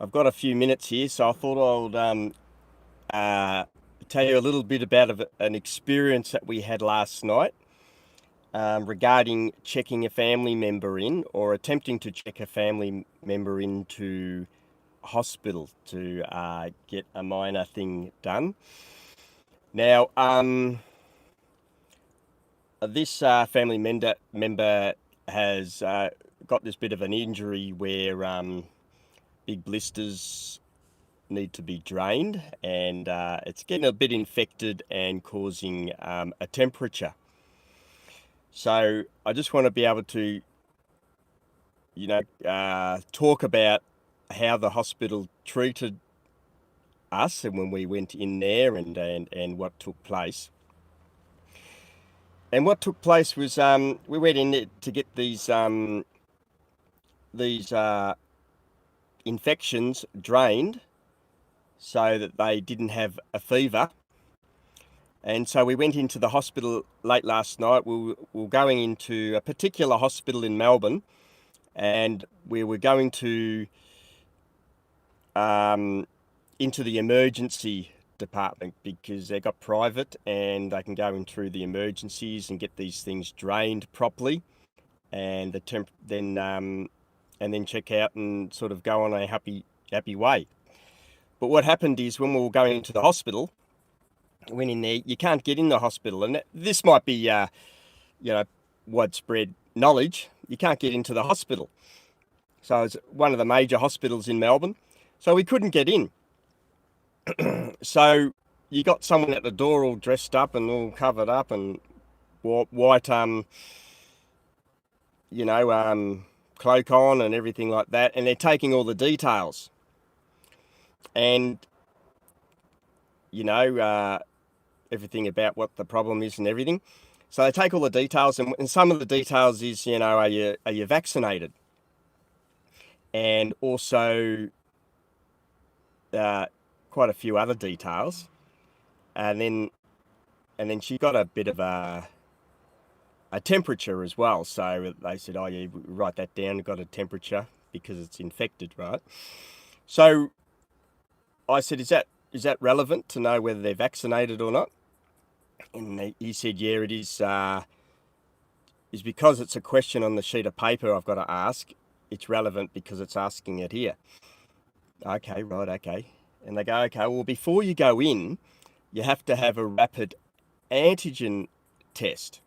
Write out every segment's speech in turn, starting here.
I've got a few minutes here, so I thought uh, tell you a little bit about an experience that we had last night regarding checking a family member in or attempting to check a family member into hospital to get a minor thing done. Now, this family member has got this bit of an injury where big blisters need to be drained, and it's getting a bit infected and causing a temperature. So I just want to be able to, talk about how the hospital treated us and when we went in there and what took place. And what took place was we went in there to get these infections drained so that they didn't have a fever. And so we went into the hospital late last night. We were going into a particular hospital in Melbourne, and we were going to into the emergency department because they got private and they can go in through the emergencies and get these things drained properly, and then check out and sort of go on a happy way. But what happened is when we were going into the hospital, went in there, you can't get in the hospital. And this might be, widespread knowledge. You can't get into the hospital. So it's one of the major hospitals in Melbourne. So we couldn't get in. So you got someone at the door all dressed up and all covered up and white, cloak on and everything like that. And they're taking all the details. And, everything about what the problem is and everything. So they take all the details, and some of the details is, are you vaccinated? And also quite a few other details. And then she got a bit of a temperature as well. So they said, oh yeah, write that down, got a temperature because it's infected, right? So I said, is that relevant to know whether they're vaccinated or not? And he said, yeah, it is because it's a question on the sheet of paper I've got to ask. It's relevant because it's asking it here. Okay, right, okay. And they go, okay, well, before you go in, you have to have a rapid antigen test.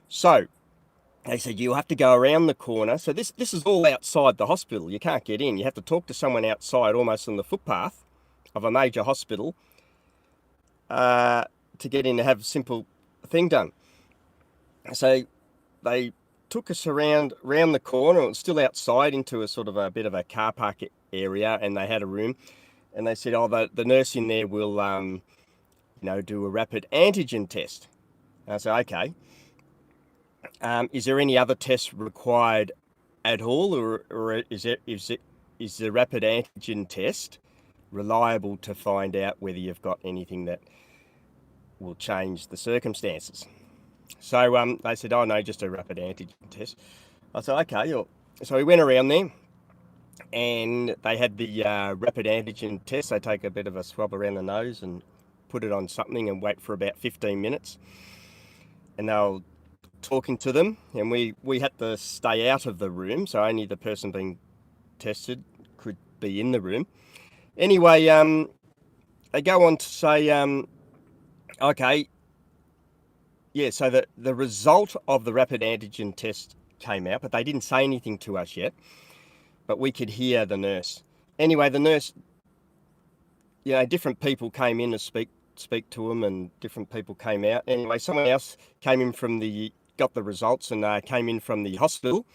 So they said, you have to go around the corner. So this is all outside the hospital. You can't get in. You have to talk to someone outside, almost on the footpath of a major hospital, to get in to have a simple thing done. So they took us around the corner. It was still outside into a sort of a bit of a car park area, and they had a room. And they said, oh, the nurse in there will, do a rapid antigen test. And I said, okay. Is there any other tests required at all, or is the rapid antigen test reliable to find out whether you've got anything that will change the circumstances? So they said, oh no, just a rapid antigen test. I said, okay. So we went around there, and they had the rapid antigen test. They take a bit of a swab around the nose and put it on something and wait for about 15 minutes. And they were talking to them, and we had to stay out of the room, so only the person being tested could be in the room. Anyway, they go on to say, okay, yeah, so the result of the rapid antigen test came out, but they didn't say anything to us yet, but we could hear the nurse. Anyway, the nurse, different people came in to speak to them, and different people came out. Anyway, someone else came in got the results, and came in from the hospital.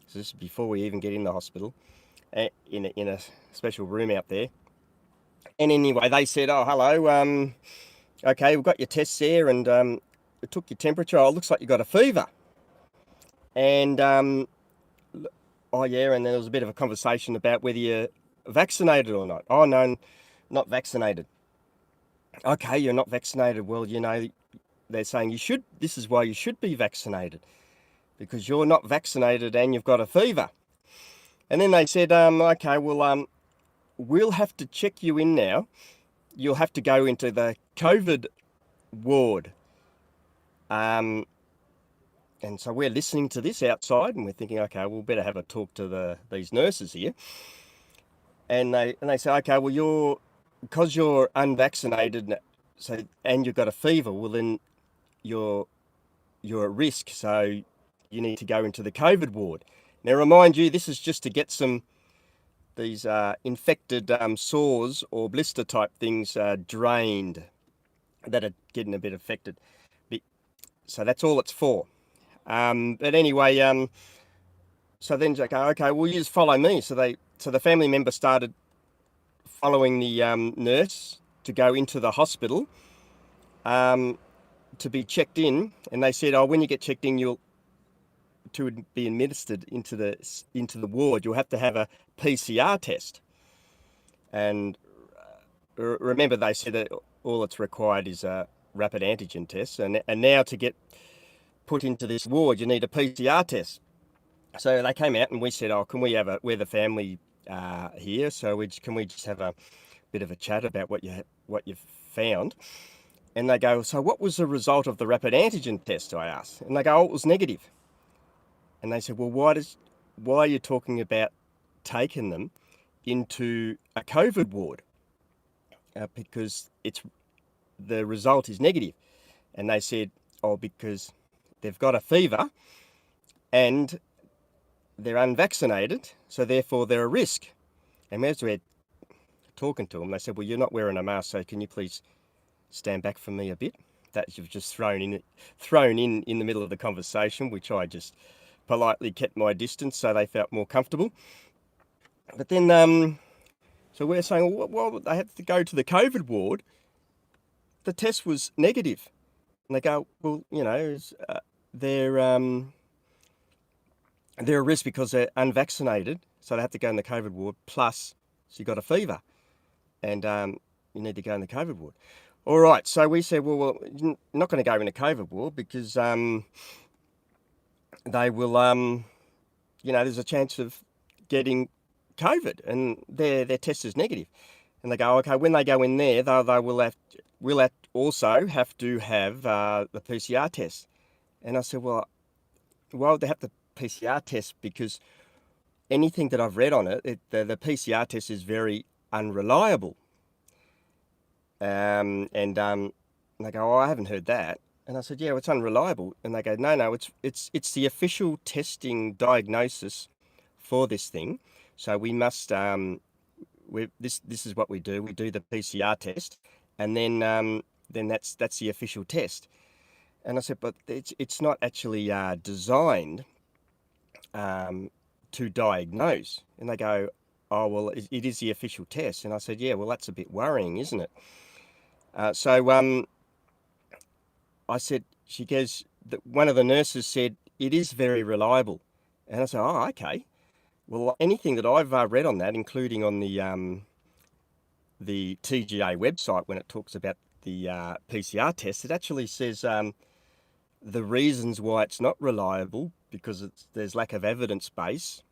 So this is before we even get in the hospital, in a special room out there. And anyway, they said, oh, hello, okay, we've got your tests there, and we took your temperature. Oh, it looks like you got a fever. And, oh yeah, and then there was a bit of a conversation about whether you're vaccinated or not. Oh no, not vaccinated. Okay, you're not vaccinated. Well, they're saying this is why you should be vaccinated, because you're not vaccinated and you've got a fever. And then they said, okay, well, we'll have to check you in now. You'll have to go into the COVID ward. And so we're listening to this outside, and we're thinking, okay, we'll better have a talk to these nurses here. And they say, okay, well, because you're unvaccinated, and you've got a fever, well then you're at risk, so you need to go into the COVID ward. Now, remind you, this is just to get these infected sores or blister type things drained that are getting a bit affected. So that's all it's for. But anyway, so then they go, okay, well, you just follow me. So the family member started following the nurse to go into the hospital to be checked in, and they said, oh, when you get checked in, to be administered into the ward, you'll have to have a PCR test. And remember, they said that all that's required is a rapid antigen test, and now to get put into this ward, you need a PCR test. So they came out and we said, oh, can we we're the family here, so can we just have a bit of a chat about what you've found? And they go, so what was the result of the rapid antigen test, I asked. And they go, oh, it was negative. And they said, well, why are you talking about taking them into a COVID ward? Because the result is negative. And they said, oh, because they've got a fever and they're unvaccinated, so therefore they're a risk. And as we're talking to them, they said, well, you're not wearing a mask, so can you please stand back from me a bit? That you've just thrown in the middle of the conversation, which I just politely kept my distance so they felt more comfortable. But then, so we're saying, well, they had to go to the COVID ward. The test was negative. And they go, well, they're a risk because they're unvaccinated, so they have to go in the COVID ward, plus so you've got a fever, and you need to go in the COVID ward. All right, so we said, well, you're not going to go in a COVID ward because they will, there's a chance of getting COVID, and their test is negative. And they go, okay, when they go in there, we'll also have to have the PCR test. And I said, well, why would they have the PCR test? Because anything that I've read on it, the PCR test is very unreliable. And they go, oh, I haven't heard that. And I said, yeah, well, it's unreliable. And they go, no, it's the official testing diagnosis for this thing. So we must, this is what we do. We do the PCR test, and then that's the official test. And I said, but it's not actually designed to diagnose. And they go, oh, well, it is the official test. And I said, yeah, well, that's a bit worrying, isn't it? So I said, she goes, one of the nurses said, it is very reliable. And I said, oh, okay. Well, anything that I've read on that, including on the TGA website, when it talks about the PCR test, it actually says the reasons why it's not reliable, because there's lack of evidence base,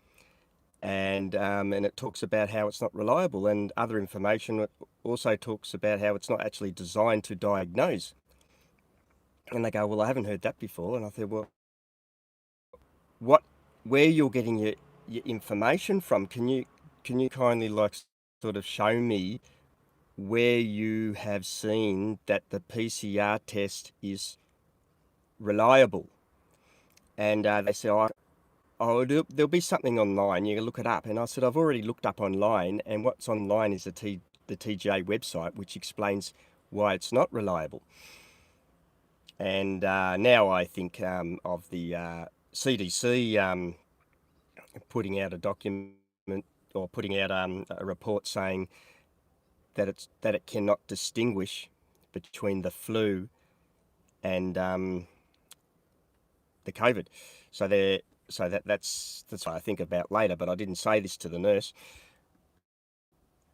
and it talks about how it's not reliable, and other information also talks about how it's not actually designed to diagnose. And they go, well, I haven't heard that before. And I said, well, where you're getting your information from? Can you kindly sort of show me where you have seen that the PCR test is reliable? And they said, oh, there'll be something online. You can look it up. And I said, I've already looked up online, and what's online is the TGA website, which explains why it's not reliable. And now I think of the CDC putting out a document, or putting out a report saying that it cannot distinguish between the flu and the COVID. So that's what I think about later, but I didn't say this to the nurse.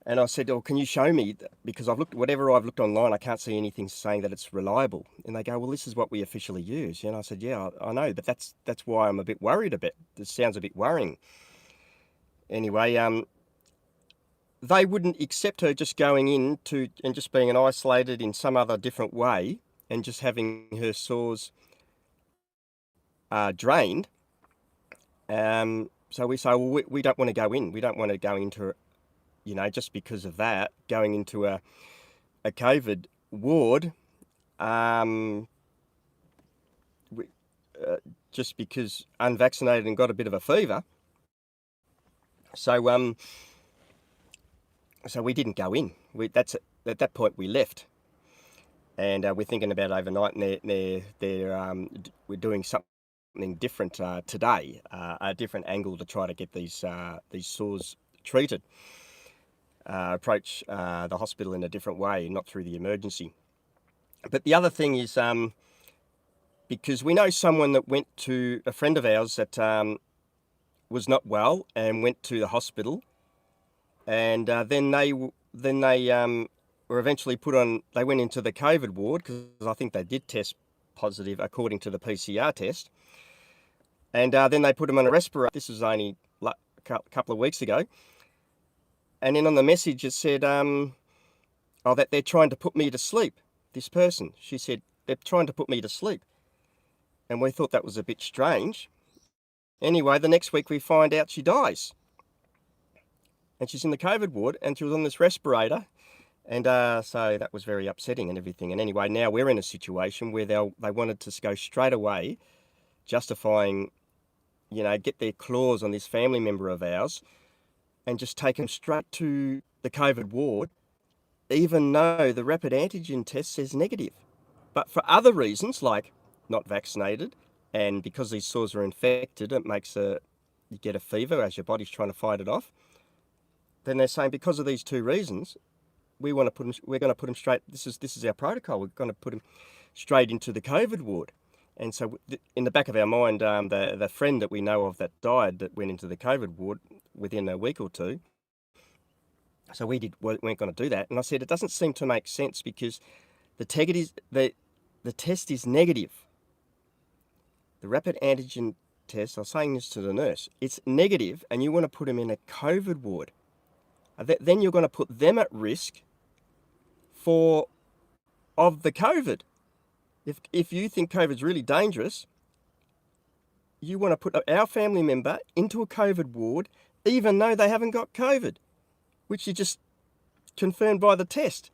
And I said, oh, can you show me? Because whatever I've looked online, I can't see anything saying that it's reliable. And they go, well, this is what we officially use. And I said, yeah, I know, but that's why I'm a bit worried a bit. This sounds a bit worrying. Anyway, they wouldn't accept her just going in to and just being isolated in some other different way and just having her sores drained. So we say, well, we don't want to go in. We don't want to go into, just because of that, going into a COVID ward, we, just because unvaccinated and got a bit of a fever. So so we didn't go in. At that point we left, and we're thinking about overnight, and we're doing something different today, a different angle to try to get these sores treated. Approach the hospital in a different way, not through the emergency. But the other thing is, because we know someone that went to a friend of ours that was not well and went to the hospital, and then they were eventually put on. They went into the COVID ward because I think they did test positive according to the PCR test, and then they put them on a respirator. This was only a couple of weeks ago, and then on the message it said, that they're trying to put me to sleep. This person, she said, they're trying to put me to sleep, and we thought that was a bit strange. Anyway, the next week we find out she dies. And she's in the COVID ward, and she was on this respirator. And so that was very upsetting and everything. And anyway, now we're in a situation where they wanted to go straight away, justifying, get their claws on this family member of ours and just take them straight to the COVID ward, even though the rapid antigen test says negative. But for other reasons, like not vaccinated, and because these sores are infected, it makes you get a fever as your body's trying to fight it off. Then they're saying because of these two reasons, we're going to put them straight. This is our protocol. We're going to put them straight into the COVID ward. And so in the back of our mind, the friend that we know of that died that went into the COVID ward within a week or two. So we weren't going to do that. And I said, it doesn't seem to make sense because the test is negative. The rapid antigen test, I was saying this to the nurse, it's negative, and you want to put them in a COVID ward. Then you're going to put them at risk of the COVID. If you think COVID's really dangerous, you want to put our family member into a COVID ward, even though they haven't got COVID, which you just confirmed by the test.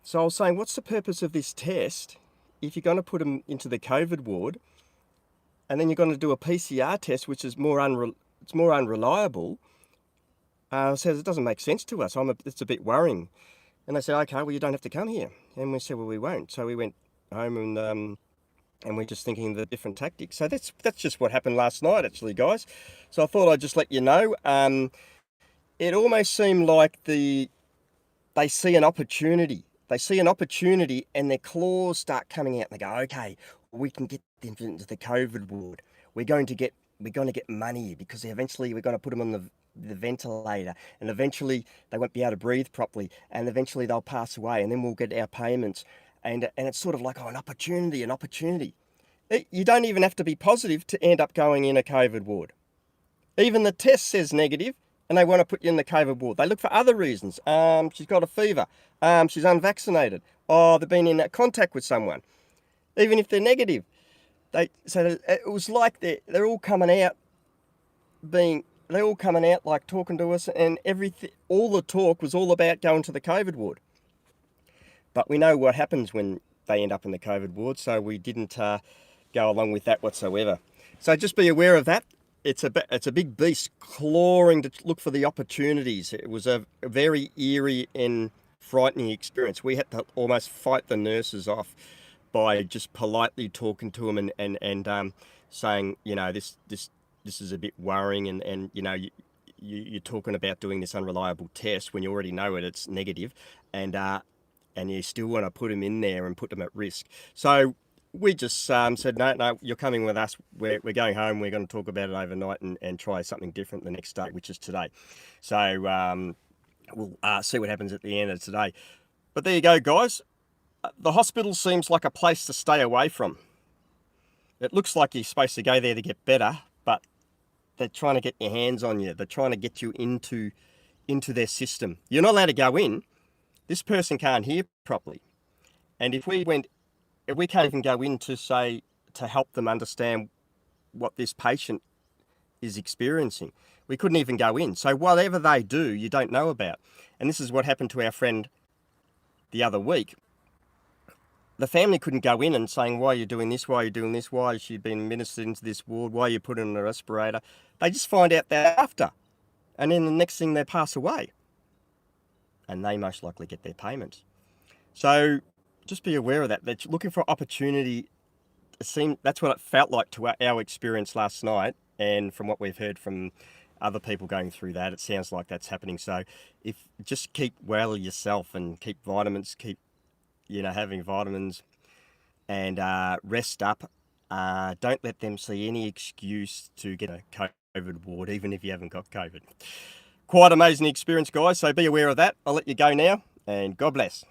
So I was saying, what's the purpose of this test if you're going to put them into the COVID ward, and then you're going to do a PCR test, which is more unreliable? Says it doesn't make sense to us. It's a bit worrying. And they said, okay, well, you don't have to come here. And we said, well, we won't. So we went home and we're just thinking of the different tactics. So that's just what happened last night, actually, guys. So I thought I'd just let you know. It almost seemed like they see an opportunity. They see an opportunity and their claws start coming out and they go, okay, we can get them into the COVID ward. We're going to get money because eventually we're going to put them on the ventilator, and eventually they won't be able to breathe properly, and eventually they'll pass away, and then we'll get our payments. And it's sort of like, an opportunity. You don't even have to be positive to end up going in a COVID ward. Even the test says negative, and they want to put you in the COVID ward. They look for other reasons. She's got a fever. She's unvaccinated. Oh, they've been in contact with someone. Even if they're negative. So it was like they're all coming out like talking to us, and everything. All the talk was all about going to the COVID ward. But we know what happens when they end up in the COVID ward, so we didn't go along with that whatsoever. So just be aware of that. It's a big beast clawing to look for the opportunities. It was a very eerie and frightening experience. We had to almost fight the nurses off by just politely talking to them and saying, this is a bit worrying, and you're talking about doing this unreliable test when you already know it's negative, and you still want to put them in there and put them at risk. So we just said, no, you're coming with us. We're going home. We're going to talk about it overnight and try something different the next day, which is today. So we'll see what happens at the end of today. But there you go, guys. The hospital seems like a place to stay away from. It looks like you're supposed to go there to get better, but they're trying to get your hands on you. They're trying to get you into into their system. You're not allowed to go in. This person can't hear properly. And if we can't even go in to say, to help them understand what this patient is experiencing. We couldn't even go in. So whatever they do, you don't know about. And this is what happened to our friend the other week. The family couldn't go in and saying, why are you doing this? Why are you doing this? Why has she been administered into this ward? Why are you putting on a respirator? They just find out that after. And then the next thing they pass away. And they most likely get their payments. So just be aware of that. They're looking for opportunity. That's what it felt like to our experience last night. And from what we've heard from other people going through that, it sounds like that's happening. So if just keep well yourself and keep vitamins, keep having vitamins, and rest up. Don't let them see any excuse to get a COVID ward, even if you haven't got COVID. Quite amazing experience, guys. So be aware of that. I'll let you go now, and God bless.